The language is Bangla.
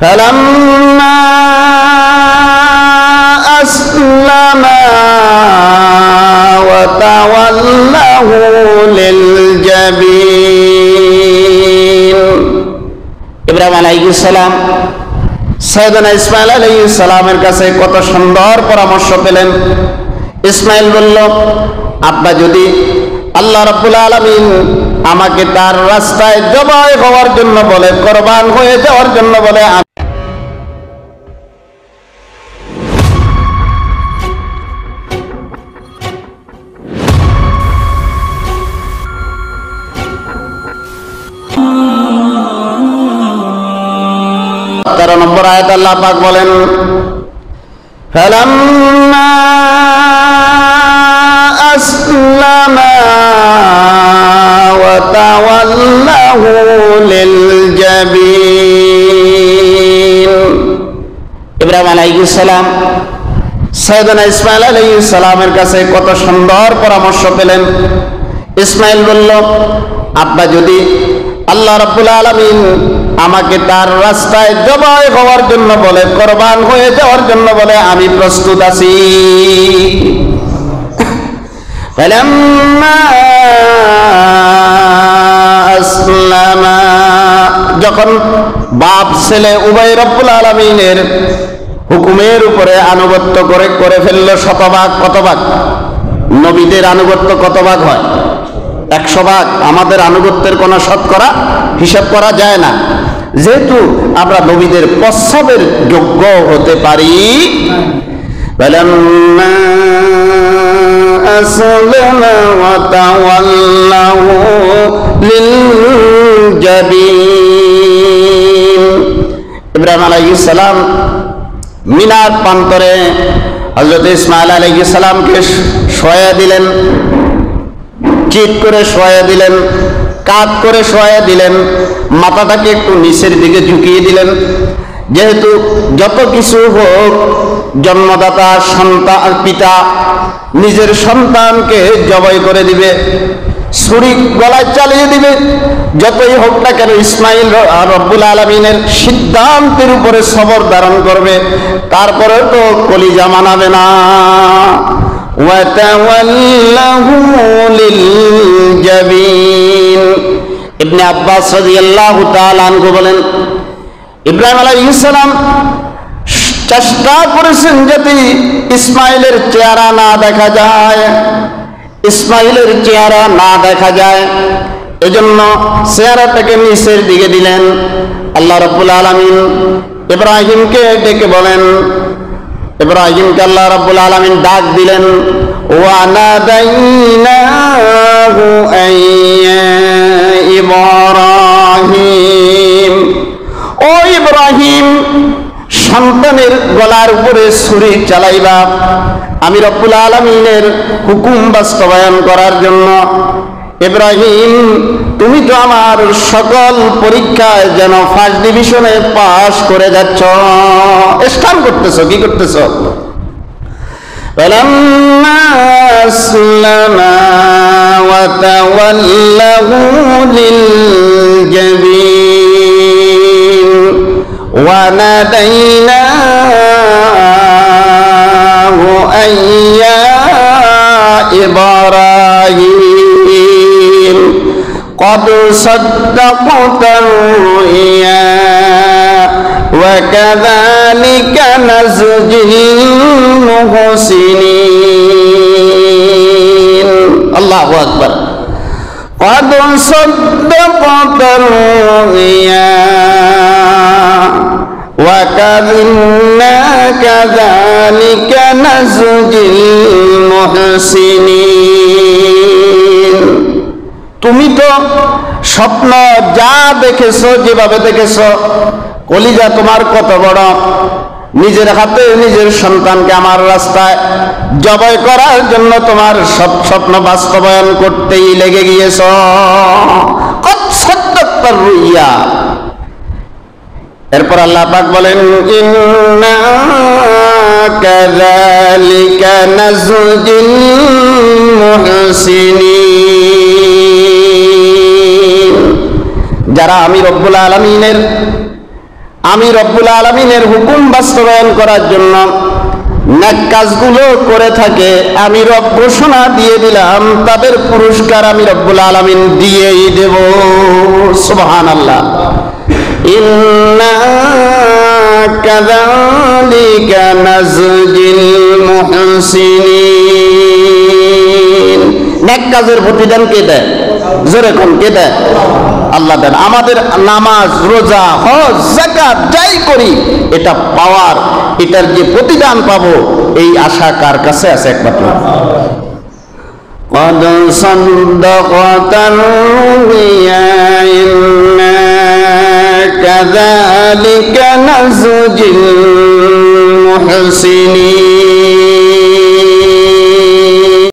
فلما أسلما وتوله للجبين ইব্রাহিম আলাইহিস সালাম সাইয়েদনা ইসমাঈল আলাইহিস সালামের কাছে কত সুন্দর পরামর্শ পেলেন। ইসমাঈল বলল, আব্বা যদি আল্লাহ রাব্বুল আলামিন আমাকে তার রাস্তায় জবাই হওয়ার জন্য বলে, কুরবান হয়ে যাওয়ার জন্য বলে, নম্বর আয়াত আল্লাহ পাক বলেন, ফালাম্মা আসলামা ওয়া তাওয়াল্লাহু লিলজাবিন। ইব্রাহিম আলাইহিস সালাম সাইয়েদনা ইসমাঈল আলাইহিস সালামের কাছে কত সুন্দর পরামর্শ পেলেন। ইসমাঈল বলল, আব্বা যদি আল্লাহ রাব্বুল আলামিন আমাকে তার রাস্তায় জবাই হওয়ার জন্য বলে, কুরবান হয়ে যাওয়ার জন্য বলে, আমি প্রস্তুত আছি। ফালাম্মা আসলামা, যখন বাপ ছেলে উভয় রব্বুল আলামিনের হুকুমের উপরে আনুগত্য করে ফেললো শতভাগ। কত ভাগ? নবীদের আনুগত্য কত ভাগ হয়? 100 ভাগ। আমাদের আনুগত্যের কোনো শতকরা হিসাব করা যায় না, যেহেতু আমরা নবীদের প্রস্তাবের যোগ্য হতে পারি। ফালাম্মা আসলামা ওয়া তাওয়াল্লাহু লিলজাবিন। ইব্রাহিম আলাইহিস সালাম মিনার প্রান্তরে হযরত ইসমাঈল আলাইহিস সালামকে শোয়া দিলেন, চিৎ করে শোয়া দিলেন, কাত করে শোয়া দিলেন, মাথাটাকে একটু নিচের দিকে ঝুঁকিয়ে দিলেন। যেহেতু যত কিছু হোক, জন্মদাতা সন্তান পিতা নিজের সন্তানকে জবাই করে দিবে, ছুরি গলায় চালিয়ে দিবে, যতই হোক না কেন ইসমাঈল রব্বুল আলামিনের সিদ্ধান্তের উপরে সবর ধারণ করবে, তারপরে তো কলিজা মানাবে না। وَتَوَلَّهُ لِلْجَبِينِ। ইবনে আব্বাস রাদিয়াল্লাহু তাআলা আনহু বলেন, ইব্রাহিম আলাইহিস সালাম চেষ্টা করেছেন যাতে ইসমাঈলের চেহারা না দেখা যায়, ইসমাঈলের চেহারা না দেখা যায়, এজন্য চেহারাটাকে নিচের দিকে দিলেন। আল্লাহ রাব্বুল আলামিন ইব্রাহিমকে ডেকে বলেন, ইব্রাহিমকে আল্লাহ রাব্বুল আলামিন ডাক দিলেন, ওয়া নাদাইনাহু আইয়া ইব্রাহিম। ও ইব্রাহিম, সন্তানের গলার উপরে ছুরি চালাইবা আমি রব্বুল আলামিনের হুকুম বাস্তবায়ন করার জন্য। ইব্রাহিম, তুমি তো আমার সকল পরীক্ষায় যেন ফার্স্ট ডিভিশনে পাস করে যাচ্ছ। স্টান করতেছ, কি করতেছ? ফালাম্মা আসলামা ওয়া তাওয়াল্লাহু লিলজাবিন ওয়া নাদাইনাহু আইয়া ইব্রাহিম قد صدقت الرؤيا وكذلك نزجي المحسنين الله أكبر قد صدقت الرؤيا وكذلك نزجي المحسنين। তুমি তো স্বপ্ন যা দেখেছো, যেভাবে দেখেছো, কলিজা তোমার কত বড়, নিজের হাতে নিজের সন্তানকে আমার রাস্তায় জবাই করার জন্য তোমার সব স্বপ্ন বাস্তবায়ন করতেই লেগে গিয়েছ। কত সদ্দাক্তার রুইয়া। এরপর আল্লাহ পাক বলেন, ইন্না কাযালিকা নাজজিল মুহসিনিন। যারা আমি রব্বুল আলামিনের আমি রব্বুল আলামিনের হুকুম বাস্তবায়ন করার জন্য নেক কাজগুলো করে থাকে, আমি রব ঘোষণা দিয়ে দিলাম তাদের পুরস্কার আমি রব্বুল আলামিন দিয়েই দেব। সুবহানাল্লাহ। ইন্না কাযালিকা নাজজিল মুহসিনিন। নেক কাজের প্রতিদান কে দেয়? জোরে কোন কে দেয়? আল্লাহ দেন। আমাদের নামাজ, রোজা, হজ, যাকাত যাই করি এটা পাওয়ার, এটার যে প্রতিদান পাবো এই আশা কার কাছে আছে? একমাত্র قد صدقت الرؤيا إنا كذلك نزجي المحسنين।